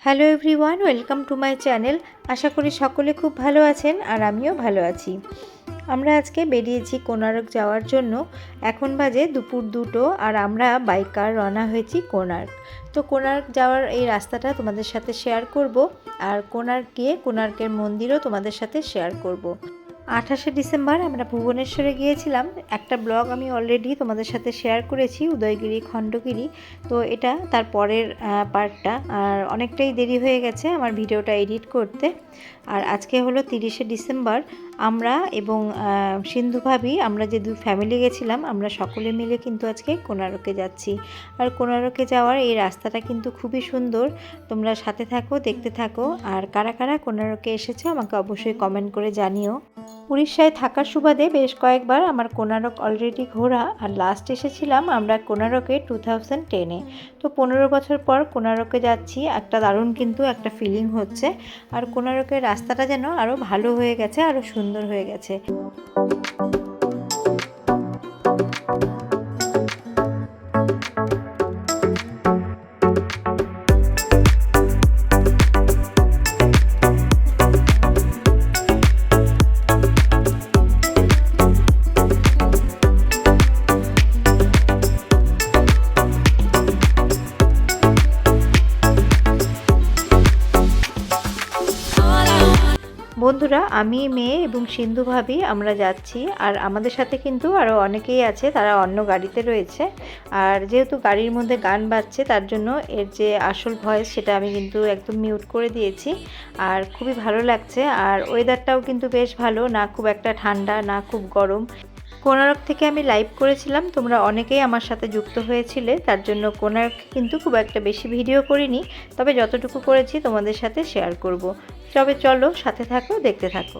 Hello everyone, welcome to my channel. আশা করি সকলে খুব ভালো আছেন আর আমিও ভালো আছি। আমরা আজকে বেরিয়েছি কোণার্ক যাওয়ার জন্য। এখন বাজে দুপুর 2টো আর আমরা বাইকার রওনা হয়েছি কোণার্ক। তো কোণার্ক যাওয়ার এই রাস্তাটা তোমাদের সাথে শেয়ার করব আর কোণার্ক গিয়ে কোণার্কের মন্দিরও তোমাদের সাথে শেয়ার করব। 28শে ডিসেম্বর আমরা ভুবনেশ্বরে গিয়েছিলাম। একটা ব্লগ আমি অলরেডি তোমাদের সাথে শেয়ার করেছি, উদয়গিরি খণ্ডগিরি। তো এটা তার পরের পার্টটা, আর অনেকটাই দেরি হয়ে গেছে আমার ভিডিওটা এডিট করতে। আর আজকে হলো 30শে ডিসেম্বর। আমরা এবং সিন্ধু ভাবি, আমরা যে দুই ফ্যামিলি গেছিলাম, আমরা সকলে মিলে কিন্তু আজকে কোণার্কে যাচ্ছি। আর কোণার্কে যাওয়ার এই রাস্তাটা কিন্তু খুবই সুন্দর। তোমরা সাথে থাকো, দেখতে থাকো। আর কারা কারা কোণার্কে এসেছো আমাকে অবশ্যই কমেন্ট করে জানিও। উড়িষ্যায় থাকার সুবাদে বেশ কয়েকবার আমার কোণার্ক অলরেডি ঘোরা, আর লাস্ট এসেছিলাম আমরা কোণার্কে 2010-এ। তো 15 বছর পর কোণার্কে যাচ্ছি। একটা দারুণ কিন্তু একটা ফিলিং হচ্ছে। আর কোণার্কের রাস্তাটা যেন আরও ভালো হয়ে গেছে, আরও সুন্দর হয়ে গেছে। বন্ধুরা, আমি, মেয়ে এবং সিন্ধু ভাবি আমরা যাচ্ছি। আর আমাদের সাথে কিন্তু আরও অনেকেই আছে, তারা অন্য গাড়িতে রয়েছে। আর যেহেতু গাড়ির মধ্যে গান বাজছে, তার জন্য এর যে আসল ভয়েস সেটা আমি কিন্তু একদম মিউট করে দিয়েছি। আর খুবই ভালো লাগছে। আর ওয়েদারটাও কিন্তু বেশ ভালো, না খুব একটা ঠান্ডা না খুব গরম। কোণার্ক থেকে আমি লাইভ করেছিলাম, তোমরা অনেকেই আমার সাথে যুক্ত হয়েছিলে, তার জন্য কোণার্ক কিন্তু খুব একটা বেশি ভিডিও করিনি, তবে যতটুকু করেছি তোমাদের সাথে শেয়ার করব। তবে চলো, সাথে থাকো, দেখতে থাকো।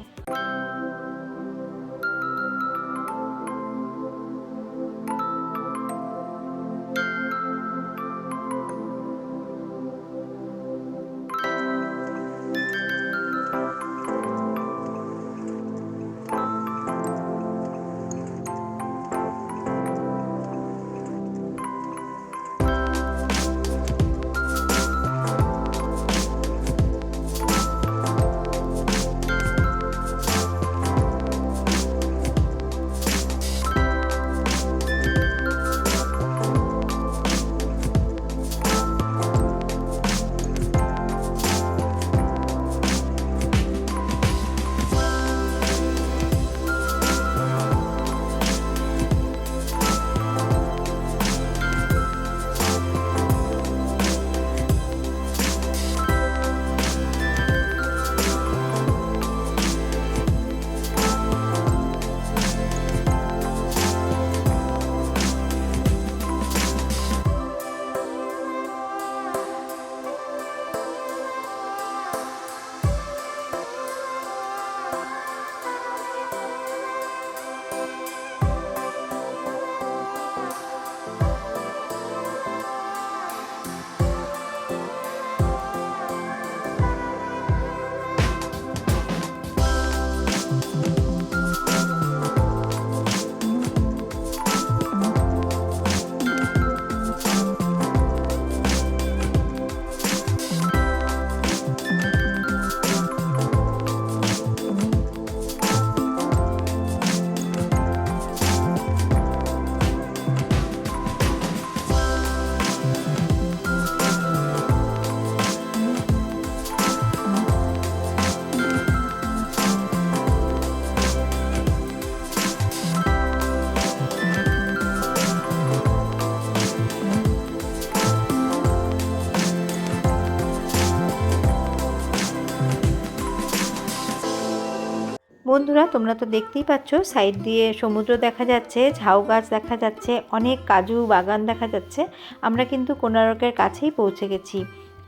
বন্ধুরা, তোমরা তো দেখতেই পাচ্ছ, সাইড দিয়ে সমুদ্র দেখা যাচ্ছে, ঝাউ গাছ দেখা যাচ্ছে, অনেক কাজু বাগান দেখা যাচ্ছে। আমরা কিন্তু কোণার্কের কাছেই পৌঁছে গেছি।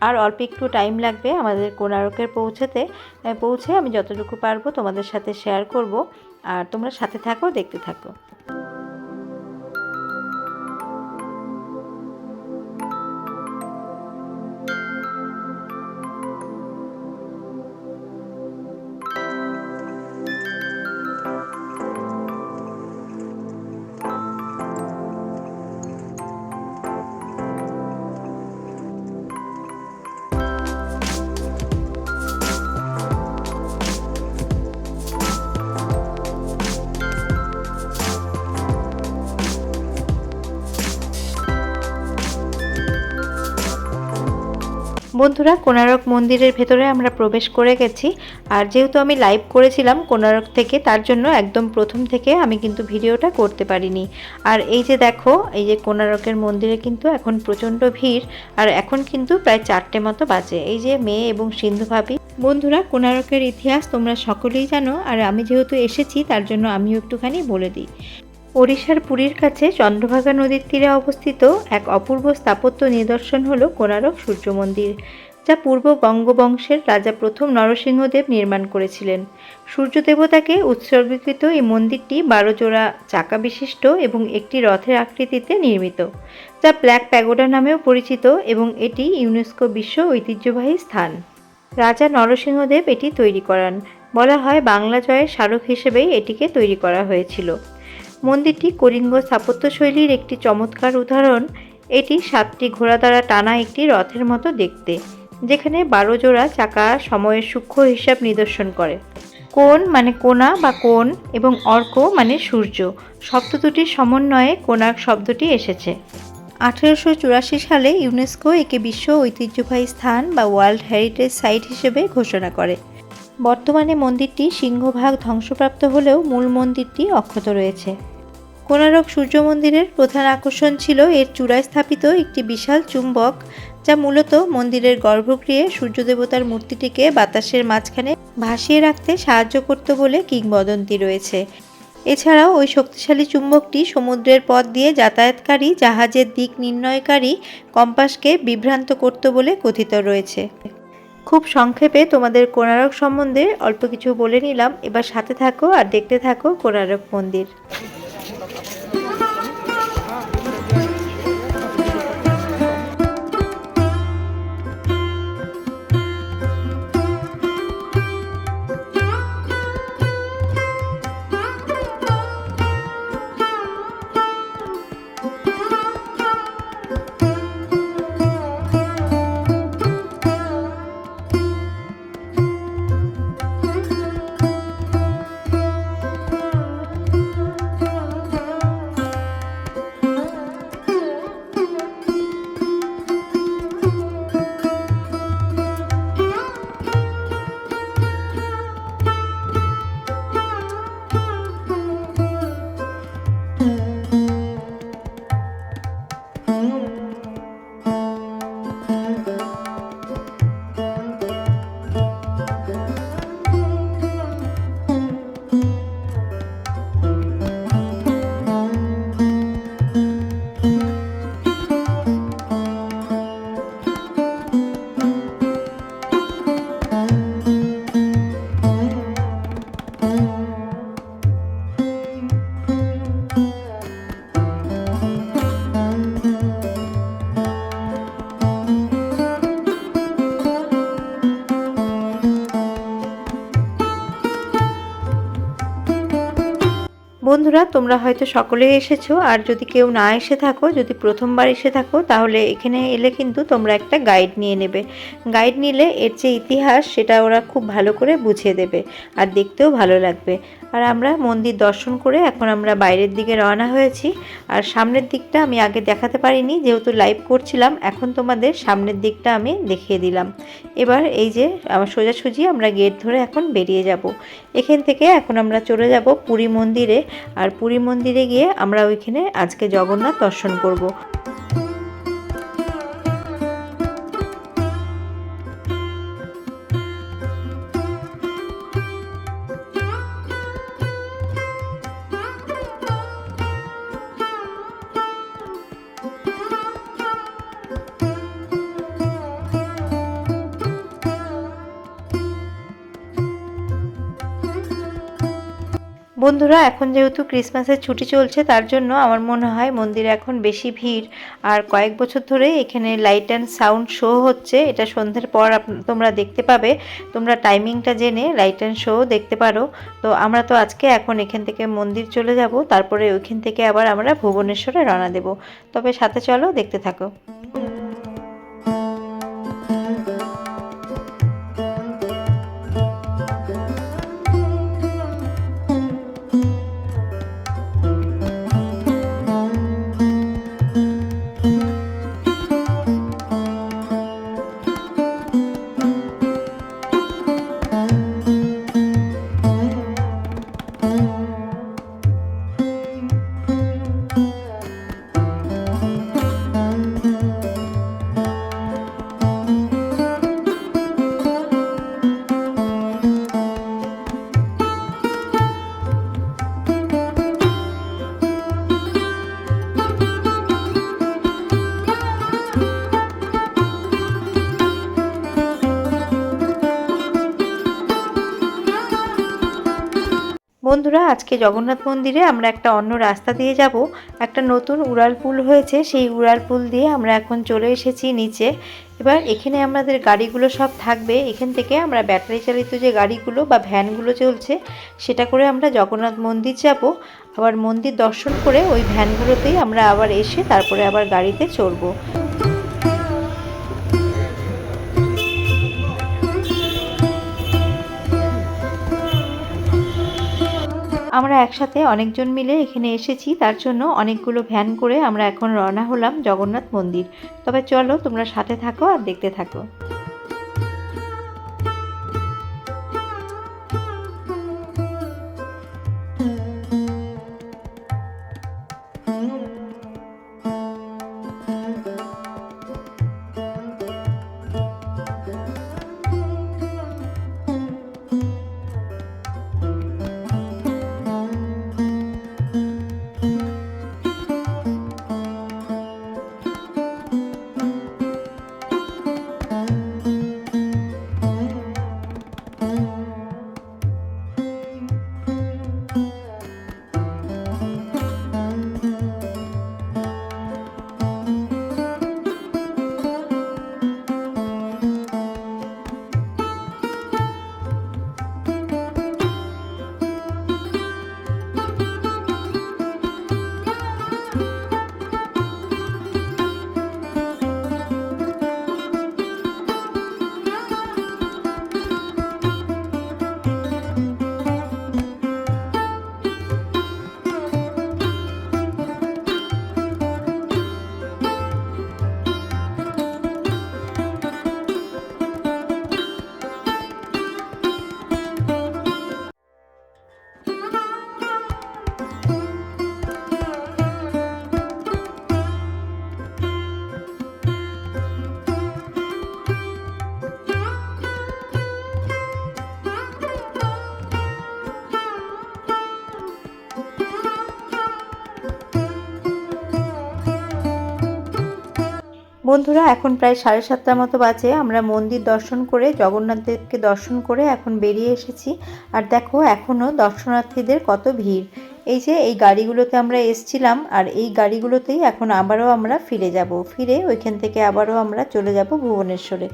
আর অল্প একটু টাইম লাগবে আমাদের কোণার্কের পৌঁছে আমি যতটুকু পারবো তোমাদের সাথে শেয়ার করব। আর তোমরা সাথে থাকো, দেখতে থাকো। বন্ধুরা, কোণারক মন্দিরের ভেতরে আমরা প্রবেশ করে গেছি। আর যেহেতু আমি লাইভ করেছিলাম কোণারক থেকে, তার জন্য একদম প্রথম থেকে আমি কিন্তু ভিডিওটা করতে পারিনি। আর এই যে দেখো, এই যে কোণারকের মন্দিরে কিন্তু এখন প্রচণ্ড ভিড়। আর এখন কিন্তু প্রায় 4টে মতো বাজে। এই যে মেয়ে এবং সিন্ধু ভাবি। বন্ধুরা, কোণারকের ইতিহাস তোমরা সকলেই জানো, আর আমি যেহেতু এসেছি তার জন্য আমিও একটুখানি বলে দিই। ওড়িশার পুরীর কাছে চন্দ্রভাগা নদীর তীরে অবস্থিত এক অপূর্ব স্থাপত্য নিদর্শন হল কোণারক সূর্য মন্দির, যা পূর্ব গঙ্গ বংশের রাজা প্রথম নরসিংহদেব নির্মাণ করেছিলেন। সূর্য দেবতাকে উৎসর্গীকৃত এই মন্দিরটি 12 জোড়া চাকা বিশিষ্ট এবং একটি রথের আকৃতিতে নির্মিত, যা ব্ল্যাক প্যাগোডা নামেও পরিচিত, এবং এটি ইউনেস্কো বিশ্ব ঐতিহ্যবাহী স্থান। রাজা নরসিংহদেব এটি তৈরি করান। বলা হয় বাংলা জয়ের স্মারক হিসেবেই এটিকে তৈরি করা হয়েছিল। মন্দিরটি কলিঙ্গ স্থাপত্যশৈলীর একটি চমৎকার উদাহরণ। এটি 7টি ঘোড়া দ্বারা টানা একটি রথের মতো দেখতে, যেখানে 12 জোড়া চাকা সময়ের সূক্ষ্ম হিসাব নিদর্শন করে। কোণ মানে কোণা বা কোণ, এবং অর্ক মানে সূর্য, শব্দ দুটির সমন্বয়ে কোণার্ক শব্দটি এসেছে। 1884 সালে ইউনেস্কো একে বিশ্ব ঐতিহ্যবাহী স্থান বা ওয়ার্ল্ড হেরিটেজ সাইট হিসেবে ঘোষণা করে। বর্তমানে মন্দিরটি সিংহভাগ ধ্বংসপ্রাপ্ত হলেও মূল মন্দিরটি অক্ষত রয়েছে। কোণারক সূর্য মন্দিরের প্রধান আকর্ষণ ছিল এর চূড়ায় স্থাপিত একটি বিশাল চুম্বক, যা মূলত মন্দিরের গর্ভগৃহে সূর্যদেবতার মূর্তিটিকে বাতাসের মাঝখানে ভাসিয়ে রাখতে সাহায্য করত বলে কিংবদন্তি রয়েছে। এছাড়াও ওই শক্তিশালী চুম্বকটি সমুদ্রের পথ দিয়ে যাতায়াতকারী জাহাজের দিক নির্ণয়কারী কম্পাসকে বিভ্রান্ত করত বলে কথিত রয়েছে। খুব সংক্ষেপে তোমাদের কোণারক সম্বন্ধে অল্প কিছু বলে নিলাম। এবার সাথে থাকো আর দেখতে থাকো কোণারক মন্দির। বন্ধুরা, তোমরা হয়তো সকলেই এসেছো, আর যদি কেউ না এসে থাকো, যদি প্রথমবার এসে থাকো, তাহলে এখানে এলে কিন্তু তোমরা একটা গাইড নিয়ে নেবে। গাইড নিলে এর যে ইতিহাস সেটা ওরা খুব ভালো করে বুঝিয়ে দেবে, আর দেখতেও ভালো লাগবে। আর আমরা মন্দির দর্শন করে এখন আমরা বাইরের দিকে রওনা হয়েছি। আর সামনের দিকটা আমি আগে দেখাতে পারিনি, যেহেতু লাইভ করছিলাম। এখন তোমাদের সামনের দিকটা আমি দেখিয়ে দিলাম। এবার এই যে আমার সোজাসুজি আমরা গেট ধরে এখন বেরিয়ে যাব। এখান থেকে এখন আমরা চলে যাব পুরী মন্দিরে। আর পুরী মন্দিরে গিয়ে আমরা ওইখানে আজকে জগন্নাথ দর্শন করব। বন্ধুরা, এখন যেহেতু ক্রিসমাসের ছুটি চলছে, তার জন্য আমার মনে হয় মন্দিরে এখন বেশি ভিড়। আর কয়েক বছর ধরে এখানে লাইট অ্যান্ড সাউন্ড শো হচ্ছে। এটা সন্ধ্যের পর তোমরা দেখতে পাবে। তোমরা টাইমিংটা জেনে লাইট অ্যান্ড শো দেখতে পারো। তো আমরা তো আজকে এখন এখান থেকে মন্দির চলে যাব, তারপরে ওইখান থেকে আবার আমরা ভুবনেশ্বরে রওনা দেব। তবে সাথে চলো, দেখতে থাকো। বন্ধুরা, আজকে জগন্নাথ মন্দিরে আমরা একটা অন্য রাস্তা দিয়ে যাব। একটা নতুন উড়াল পুল হয়েছে, সেই উড়াল পুল দিয়ে আমরা এখন চলে এসেছি নিচে। এবার এখানে আমাদের গাড়িগুলো সব থাকবে। এখান থেকে আমরা ব্যাটারি চালিত যে গাড়িগুলো বা ভ্যানগুলো চলছে সেটা করে আমরা জগন্নাথ মন্দির যাব। আবার মন্দির দর্শন করে ওই ভ্যানগুলোতেই আমরা আবার এসে তারপরে আবার গাড়িতে চড়বো। আমরা একসাথে অনেকজন মিলে এখানে এসেছি, তার জন্য অনেকগুলো ভ্যান করে আমরা এখন রওনা হলাম জগন্নাথ মন্দির। তবে চলো তোমরা সাথে থাকো আর দেখতে থাকো। বন্ধুরা, এখন প্রায় 7:30 মতো বাজে। আমরা মন্দির দর্শন করে জগন্নাথ দেবকে দর্শন করে এখন বেরিয়ে এসেছি। আর দেখো এখনও দর্শনার্থীদের কত ভিড়। এই যে এই গাড়িগুলোতে আমরা এসছিলাম, আর এই গাড়িগুলোতেই এখন আবারও আমরা ফিরে যাব। ফিরে ওইখান থেকে আবারও আমরা চলে যাব ভুবনেশ্বরে।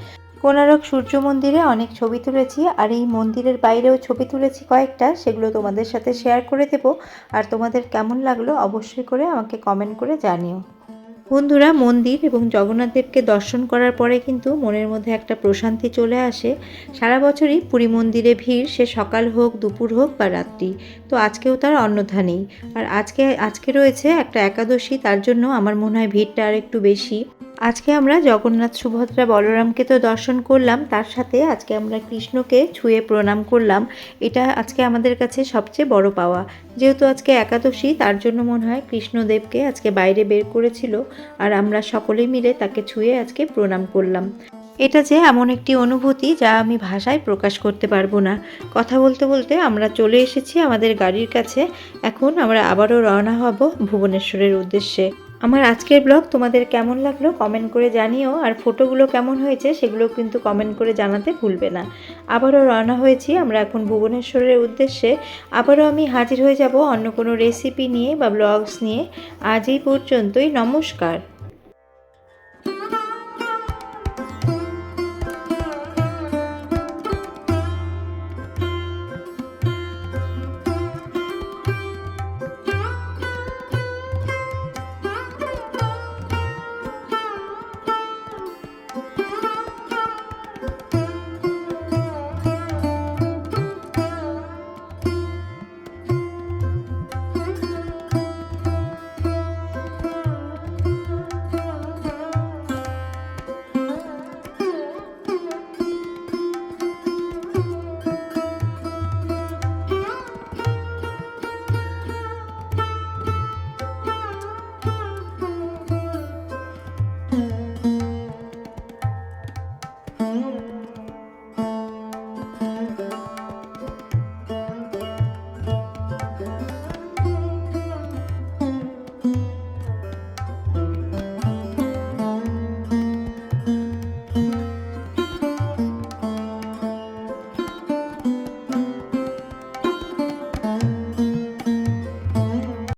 কোণারক সূর্য মন্দিরে অনেক ছবি তুলেছি, আর এই মন্দিরের বাইরেও ছবি তুলেছি কয়েকটা, সেগুলো তোমাদের সাথে শেয়ার করে দেবো। আর তোমাদের কেমন লাগলো অবশ্যই করে আমাকে কমেন্ট করে জানিও। বন্ধুরা, মন্দির এবং জগন্নাথ দেবকে দর্শন করার পরে কিন্তু মনের মধ্যে একটা প্রশান্তি চলে আসে। সারা বছরই পুরী মন্দিরে ভিড়, সে সকাল হোক, দুপুর হোক বা রাত্রি। তো আজকেও তার অন্যথা নেই। আর আজকে রয়েছে একটা একাদশী, তার জন্য আমার মনে হয় ভিড়টা আর একটু বেশি। আজকে আমরা জগন্নাথ, সুভদ্রা, বলরামকে তো দর্শন করলাম, তার সাথে আজকে আমরা কৃষ্ণকে ছুঁয়ে প্রণাম করলাম। এটা আজকে আমাদের কাছে সবচেয়ে বড় পাওয়া। যেহেতু আজকে একাদশী, তার জন্য মনে হয় কৃষ্ণদেবকে আজকে বাইরে বের করেছিল, আর আমরা সকলে মিলে তাকে ছুঁয়ে আজকে প্রণাম করলাম। এটা যে এমন একটি অনুভূতি যা আমি ভাষায় প্রকাশ করতে পারবো না। কথা বলতে বলতে আমরা চলে এসেছি আমাদের গাড়ির কাছে। এখন আমরা আবারও রওনা হব ভুবনেশ্বরের উদ্দেশ্যে। আমার আজকের ব্লগ তোমাদের কেমন লাগলো কমেন্ট করে জানিও, আর ফটোগুলো কেমন হয়েছে সেগুলো কিন্তু কমেন্ট করে জানাতে ভুলবে না। আবারও রওনা হয়েছি আমরা এখন ভুবনেশ্বরের উদ্দেশ্যে। আবারও আমি হাজির হয়ে যাব অন্য কোনো রেসিপি নিয়ে বা ব্লগস নিয়ে। আজ এই পর্যন্তই, নমস্কার।